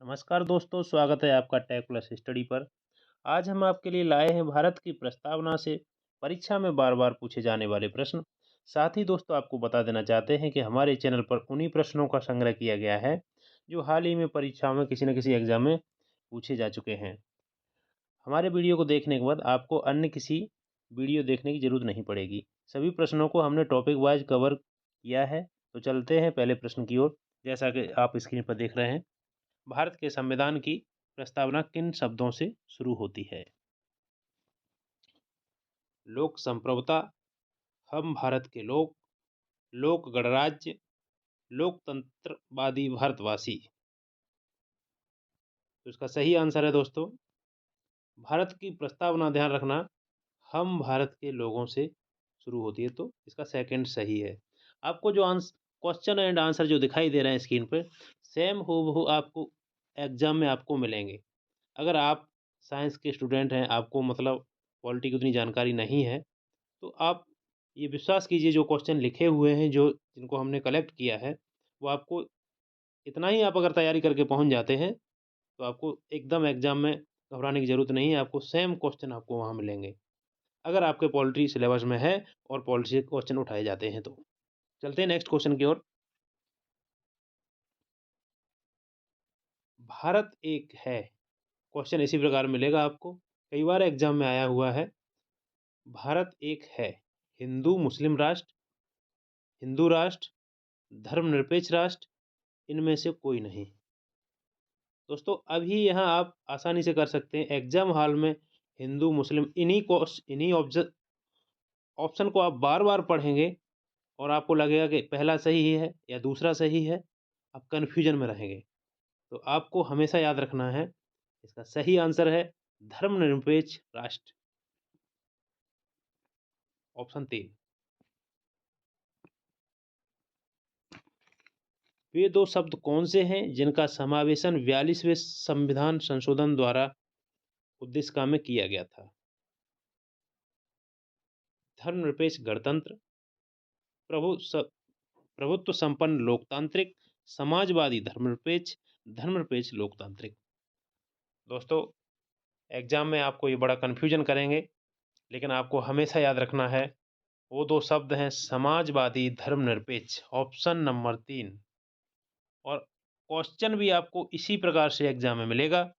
नमस्कार दोस्तों, स्वागत है आपका टेक प्लस स्टडी पर। आज हम आपके लिए लाए हैं भारत की प्रस्तावना से परीक्षा में बार बार पूछे जाने वाले प्रश्न। साथ ही दोस्तों आपको बता देना चाहते हैं कि हमारे चैनल पर उन्हीं प्रश्नों का संग्रह किया गया है जो हाल ही में परीक्षाओं में किसी न किसी एग्जाम में पूछे जा चुके हैं। हमारे वीडियो को देखने के बाद आपको अन्य किसी वीडियो देखने की जरूरत नहीं पड़ेगी। सभी प्रश्नों को हमने टॉपिक वाइज कवर किया है। तो चलते हैं पहले प्रश्न की ओर। जैसा कि आप स्क्रीन पर देख रहे हैं, भारत के संविधान की प्रस्तावना किन शब्दों से शुरू होती है? लोक संप्रभुता, हम भारत के लोग, लोक गणराज्य, लोकतंत्रवादी भारतवासी। तो इसका सही आंसर है दोस्तों, भारत की प्रस्तावना, ध्यान रखना, हम भारत के लोगों से शुरू होती है। तो इसका सेकंड सही है। आपको जो आंसर, क्वेश्चन एंड आंसर जो दिखाई दे रहे हैं स्क्रीन पर, सेम हूबहू आपको एग्जाम में आपको मिलेंगे। अगर आप साइंस के स्टूडेंट हैं, आपको मतलब पॉलिटी की उतनी जानकारी नहीं है, तो आप ये विश्वास कीजिए, जो क्वेश्चन लिखे हुए हैं, जो जिनको हमने कलेक्ट किया है, वो आपको इतना ही आप अगर तैयारी करके पहुंच जाते हैं, तो आपको एकदम एग्जाम में घबराने की ज़रूरत नहीं है। आपको सेम क्वेश्चन आपको वहाँ मिलेंगे, अगर आपके पॉलिटी सिलेबस में है और पॉलिटी से क्वेश्चन उठाए जाते हैं तो। चलते हैं नेक्स्ट क्वेश्चन की ओर। भारत एक है, क्वेश्चन इसी प्रकार मिलेगा आपको, कई बार एग्जाम में आया हुआ है। भारत एक है, हिंदू मुस्लिम राष्ट्र, हिंदू राष्ट्र, धर्मनिरपेक्ष राष्ट्र, इनमें से कोई नहीं। दोस्तों अभी यहाँ आप आसानी से कर सकते हैं, एग्जाम हॉल में हिंदू मुस्लिम इन्हीं ऑप्शन को आप बार बार पढ़ेंगे और आपको लगेगा कि पहला सही है या दूसरा सही है, आप कन्फ्यूजन में रहेंगे। तो आपको हमेशा याद रखना है, इसका सही आंसर है धर्मनिरपेक्ष राष्ट्र, ऑप्शन 3। वे दो शब्द कौन से हैं जिनका समावेशन 42वें संविधान संशोधन द्वारा उद्देश्य में किया गया था? धर्मनिरपेक्ष गणतंत्र, प्रभु प्रभुत्व संपन्न लोकतांत्रिक, समाजवादी धर्मनिरपेक्ष, धर्मनिरपेक्ष लोकतांत्रिक। दोस्तों एग्जाम में आपको ये बड़ा कन्फ्यूजन करेंगे, लेकिन आपको हमेशा याद रखना है, वो दो शब्द हैं समाजवादी धर्मनिरपेक्ष, ऑप्शन नंबर 3। और क्वेश्चन भी आपको इसी प्रकार से एग्जाम में मिलेगा।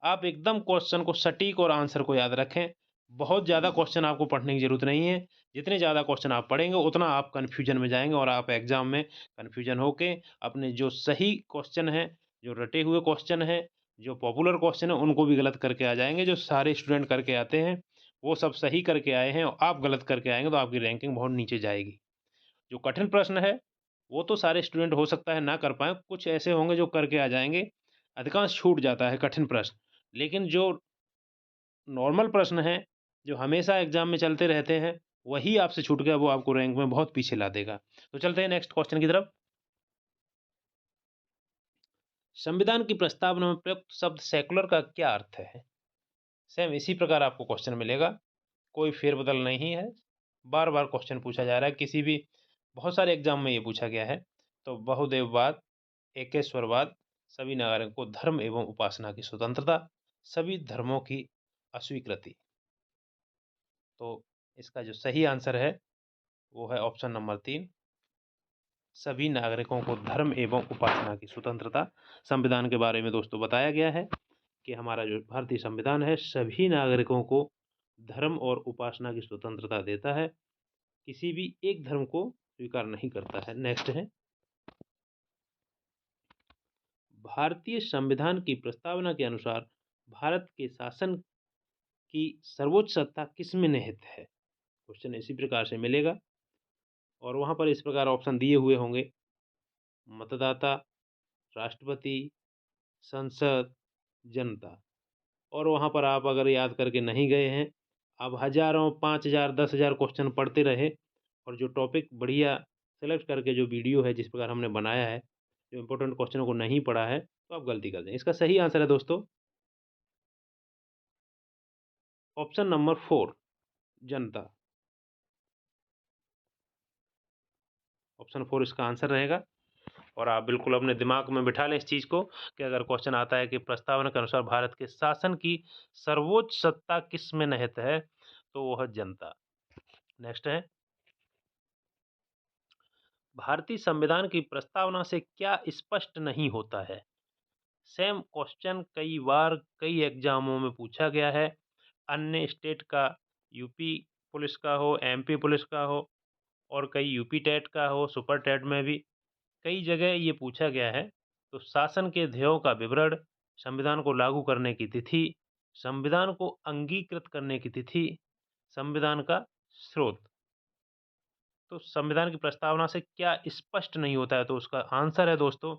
आप एकदम क्वेश्चन को सटीक और आंसर को याद रखें। बहुत ज़्यादा क्वेश्चन आपको पढ़ने की ज़रूरत नहीं है। जितने ज़्यादा क्वेश्चन आप पढ़ेंगे उतना आप कन्फ्यूजन में जाएंगे और आप एग्जाम में कन्फ्यूजन होके अपने जो सही क्वेश्चन हैं, जो रटे हुए क्वेश्चन हैं, जो पॉपुलर क्वेश्चन है, उनको भी गलत करके आ जाएंगे। जो सारे स्टूडेंट करके आते हैं वो सब सही करके आए हैं और आप गलत करके आएंगे तो आपकी रैंकिंग बहुत नीचे जाएगी। जो कठिन प्रश्न है वो तो सारे स्टूडेंट हो सकता है ना कर पाएँ, कुछ ऐसे होंगे जो करके आ जाएँगे, अधिकांश छूट जाता है कठिन प्रश्न। लेकिन जो नॉर्मल प्रश्न हैं, जो हमेशा एग्ज़ाम में चलते रहते हैं, वही आपसे छूट गया, वो आपको रैंक में बहुत पीछे ला देगा। तो चलते हैं नेक्स्ट क्वेश्चन की तरफ। संविधान की प्रस्तावना में प्रयुक्त शब्द सेक्युलर का क्या अर्थ है? सेम इसी प्रकार आपको क्वेश्चन मिलेगा, कोई फेरबदल नहीं है। बार-बार क्वेश्चन पूछा जा रहा है, किसी भी बहुत सारे एग्ज़ाम में ये पूछा गया है। तो बहुदेववाद, एकेश्वरवाद, सभी नागरिकों को धर्म एवं उपासना की स्वतंत्रता, सभी धर्मों की अस्वीकृति। तो इसका जो सही आंसर है वो है ऑप्शन नंबर 3, सभी नागरिकों को धर्म एवं उपासना की स्वतंत्रता। संविधान के बारे में दोस्तों बताया गया है कि हमारा जो भारतीय संविधान है सभी नागरिकों को धर्म और उपासना की स्वतंत्रता देता है, किसी भी एक धर्म को स्वीकार नहीं करता है। नेक्स्ट है, भारतीय संविधान की प्रस्तावना के अनुसार भारत के शासन की सर्वोच्च सत्ता किसमें निहित है? क्वेश्चन इसी प्रकार से मिलेगा और वहाँ पर इस प्रकार ऑप्शन दिए हुए होंगे, मतदाता, राष्ट्रपति, संसद, जनता। और वहाँ पर आप अगर याद करके नहीं गए हैं, आप हज़ारों, 5,000, 10,000 क्वेश्चन पढ़ते रहे और जो टॉपिक बढ़िया सेलेक्ट करके जो वीडियो है जिस प्रकार हमने बनाया है, जो इम्पोर्टेंट क्वेश्चनों को नहीं पढ़ा है, तो आप गलती कर दें। इसका सही आंसर है दोस्तों ऑप्शन नंबर 4, जनता। ऑप्शन 4 इसका आंसर रहेगा। और आप बिल्कुल अपने दिमाग में बिठा लें इस चीज़ को कि अगर क्वेश्चन आता है कि प्रस्तावना के अनुसार भारत के शासन की सर्वोच्च सत्ता किस में निहित है, तो वह जनता। नेक्स्ट है, भारतीय संविधान की प्रस्तावना से क्या स्पष्ट नहीं होता है? सेम क्वेश्चन कई बार कई एग्जामों में पूछा गया है। अन्य स्टेट का, यूपी पुलिस का हो, एमपी पुलिस का हो, और कई यूपी टेट का हो, सुपर टेट में भी कई जगह ये पूछा गया है। तो शासन के ध्येयों का विवरण, संविधान को लागू करने की तिथि, संविधान को अंगीकृत करने की तिथि, संविधान का स्रोत। तो संविधान की प्रस्तावना से क्या स्पष्ट नहीं होता है, तो उसका आंसर है दोस्तों,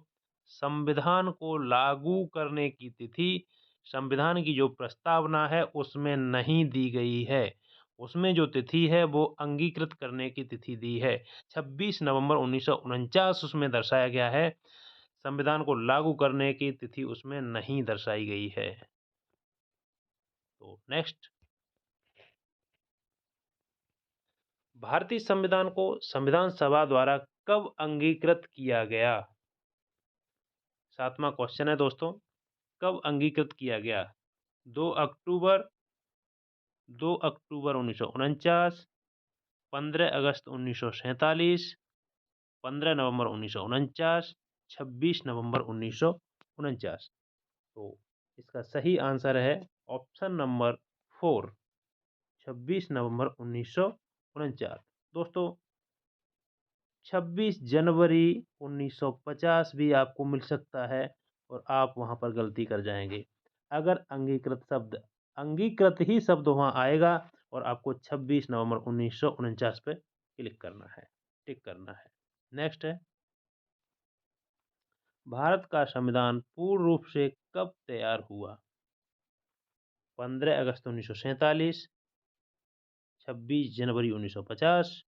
संविधान को लागू करने की तिथि संविधान की जो प्रस्तावना है उसमें नहीं दी गई है। उसमें जो तिथि है वो अंगीकृत करने की तिथि दी है। 26 नवंबर 1949 उसमें दर्शाया गया है। संविधान को लागू करने की तिथि उसमें नहीं दर्शाई गई है। तो नेक्स्ट, भारतीय संविधान को संविधान सभा द्वारा कब अंगीकृत किया गया? 7वां क्वेश्चन है दोस्तों, कब अंगीकृत किया गया? 2 अक्टूबर 2 अक्टूबर 1949, 15 अगस्त 1947, 15 नवंबर 1949, 26 नवंबर 1949। तो इसका सही आंसर है ऑप्शन नंबर 4, 26 नवंबर 1949। दोस्तों, 26 जनवरी 1950 भी आपको मिल सकता है और आप वहाँ पर गलती कर जाएंगे। अगर अंगीकृत ही शब्द वहाँ आएगा और आपको 26 नवंबर 1949 पे क्लिक करना है, टिक करना है। नेक्स्ट है, भारत का संविधान पूर्ण रूप से कब तैयार हुआ? 15 अगस्त 1947, 26 जनवरी 1950,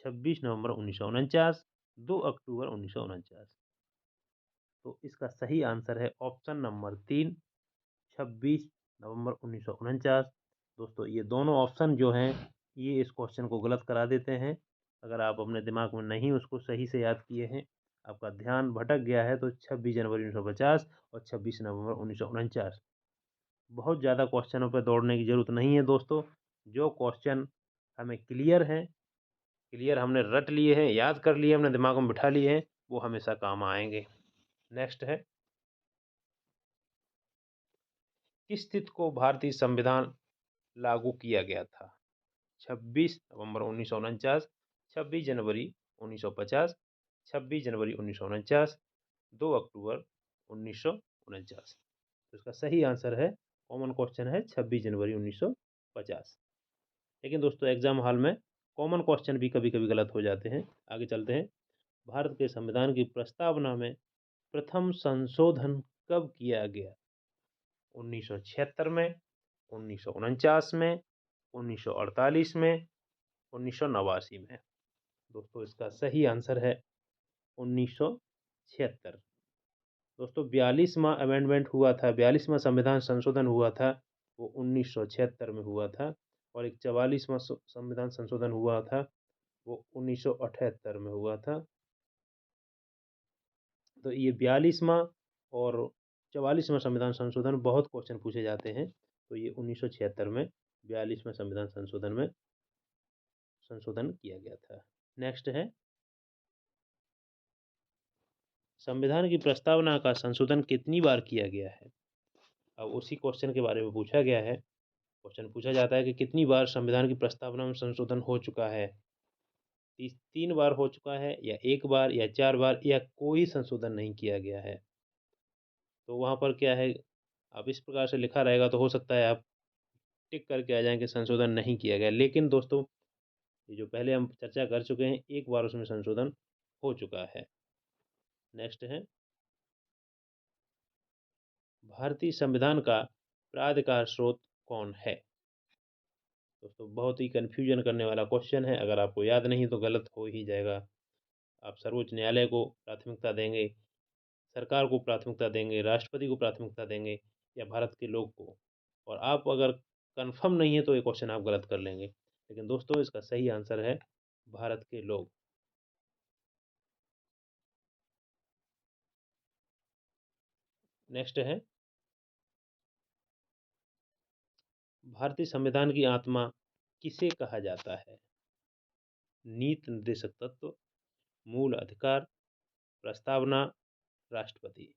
26 नवंबर 1949, 2 अक्टूबर 1949। तो इसका सही आंसर है ऑप्शन नंबर 3, 26 नवंबर 1949। दोस्तों, ये दोनों ऑप्शन जो हैं ये इस क्वेश्चन को गलत करा देते हैं। अगर आप अपने दिमाग में नहीं उसको सही से याद किए हैं, आपका ध्यान भटक गया है, तो 26 जनवरी 1950 और 26 नवंबर 1949। बहुत ज़्यादा क्वेश्चनों पर दौड़ने की ज़रूरत नहीं है दोस्तों। जो क्वेश्चन हमें क्लियर हैं, क्लियर हमने रट लिए हैं, याद कर लिए, हमने दिमाग में बिठा लिए हैं, वो हमेशा काम आएंगे। नेक्स्ट है, किस तिथि को भारतीय संविधान लागू किया गया था? 26 नवंबर 1949, 26 जनवरी 1950, 26 जनवरी 1949, 2 अक्टूबर 1949। तो इसका सही आंसर है, कॉमन क्वेश्चन है, 26 जनवरी 1950। लेकिन दोस्तों, एग्जाम हॉल में कॉमन क्वेश्चन भी कभी कभी गलत हो जाते हैं। आगे चलते हैं, भारत के संविधान की प्रस्तावना में प्रथम संशोधन कब किया गया? 1976 में, 1949 में, 1948 में, 1989 में। दोस्तों, इसका सही आंसर है 1976। दोस्तों, 42वां अमेंडमेंट हुआ था, 42वां संविधान संशोधन हुआ था, वो 1976 में हुआ था। और एक 44वां संविधान संशोधन हुआ था, वो 1978 में हुआ था। तो ये 42वां और 44वां संविधान संशोधन बहुत क्वेश्चन पूछे जाते हैं। तो ये 1976 में 42वें संविधान संशोधन में संशोधन किया गया था। नेक्स्ट है, संविधान की प्रस्तावना का संशोधन कितनी बार किया गया है? अब उसी क्वेश्चन के बारे में पूछा गया है। क्वेश्चन पूछा जाता है कि कितनी बार संविधान की प्रस्तावना में संशोधन हो चुका है? 3 बार हो चुका है, या 1 बार, या 4 बार, या कोई संशोधन नहीं किया गया है? तो वहाँ पर क्या है, अब इस प्रकार से लिखा रहेगा तो हो सकता है आप टिक करके आ जाएँ कि संशोधन नहीं किया गया। लेकिन दोस्तों, ये जो पहले हम चर्चा कर चुके हैं, 1 बार उसमें संशोधन हो चुका है। नेक्स्ट है, भारतीय संविधान का प्राधिकार स्रोत कौन है? दोस्तों, बहुत ही कन्फ्यूजन करने वाला क्वेश्चन है। अगर आपको याद नहीं तो गलत हो ही जाएगा। आप सर्वोच्च न्यायालय को प्राथमिकता देंगे, सरकार को प्राथमिकता देंगे, राष्ट्रपति को प्राथमिकता देंगे, या भारत के लोग को? और आप अगर कन्फर्म नहीं है तो ये क्वेश्चन आप गलत कर लेंगे। लेकिन दोस्तों, इसका सही आंसर है भारत के लोग। नेक्स्ट है, भारतीय संविधान की आत्मा किसे कहा जाता है? नीति निर्देशक तत्व, मूल अधिकार, प्रस्तावना, राष्ट्रपति।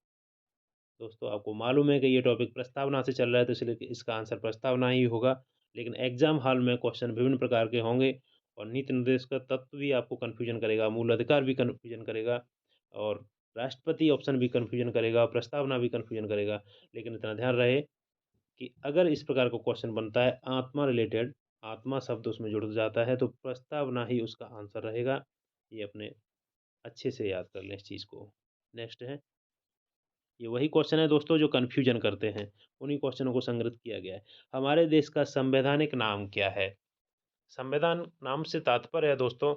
दोस्तों आपको मालूम है कि ये टॉपिक प्रस्तावना से चल रहा है, तो इसलिए इसका आंसर प्रस्तावना ही होगा। लेकिन एग्जाम हॉल में क्वेश्चन विभिन्न प्रकार के होंगे और नीति निर्देशक तत्व भी आपको कन्फ्यूजन करेगा, मूल अधिकार भी कन्फ्यूजन करेगा और राष्ट्रपति ऑप्शन भी कन्फ्यूजन करेगा, प्रस्तावना भी कन्फ्यूजन करेगा। लेकिन इतना ध्यान रहे कि अगर इस प्रकार का क्वेश्चन बनता है आत्मा रिलेटेड, आत्मा शब्द उसमें जुड़ जाता है, तो प्रस्तावना ही उसका आंसर रहेगा। ये अपने अच्छे से याद कर लें इस चीज़ को। नेक्स्ट है, ये वही क्वेश्चन है दोस्तों जो कन्फ्यूजन करते हैं, उन्हीं क्वेश्चनों को संग्रहित किया गया है। हमारे देश का संवैधानिक नाम क्या है? संविधान नाम से तात्पर्य है दोस्तों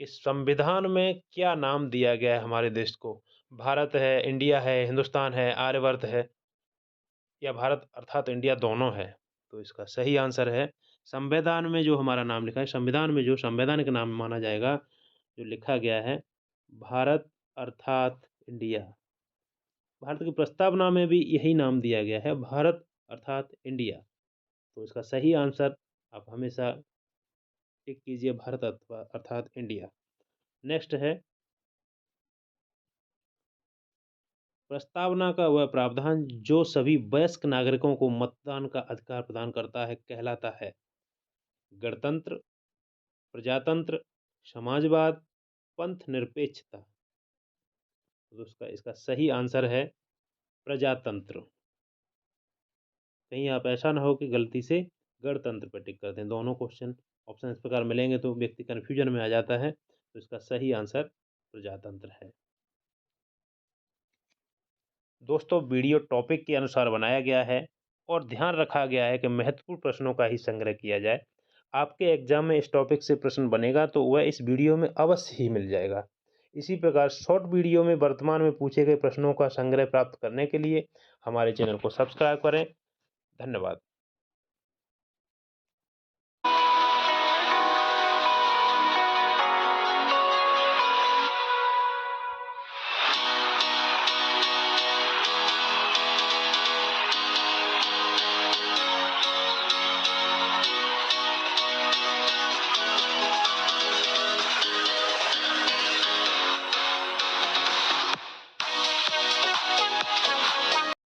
कि संविधान में क्या नाम दिया गया है हमारे देश को। भारत है, इंडिया है, हिंदुस्तान है, आर्यवर्त है, या भारत अर्थात इंडिया दोनों है? तो इसका सही आंसर है, संविधान में जो हमारा नाम लिखा है, संविधान में जो संवैधानिक नाम माना जाएगा, जो लिखा गया है, भारत अर्थात इंडिया। भारत की प्रस्तावना में भी यही नाम दिया गया है, भारत अर्थात इंडिया। तो इसका सही आंसर आप हमेशा टिक कीजिए, भारत अर्थात इंडिया। नेक्स्ट है, प्रस्तावना का वह प्रावधान जो सभी वयस्क नागरिकों को मतदान का अधिकार प्रदान करता है कहलाता है? गणतंत्र, प्रजातंत्र, समाजवाद, पंथ निरपेक्षता। तो उसका इसका सही आंसर है प्रजातंत्र। कहीं आप ऐसा ना हो कि गलती से गणतंत्र पर टिक कर दें। दोनों क्वेश्चन ऑप्शन इस प्रकार मिलेंगे तो व्यक्ति कन्फ्यूजन में आ जाता है, तो इसका सही आंसर प्रजातंत्र है। दोस्तों वीडियो टॉपिक के अनुसार बनाया गया है और ध्यान रखा गया है कि महत्वपूर्ण प्रश्नों का ही संग्रह किया जाए। आपके एग्जाम में इस टॉपिक से प्रश्न बनेगा तो वह इस वीडियो में अवश्य ही मिल जाएगा। इसी प्रकार शॉर्ट वीडियो में वर्तमान में पूछे गए प्रश्नों का संग्रह प्राप्त करने के लिए हमारे चैनल को सब्सक्राइब करें। धन्यवाद।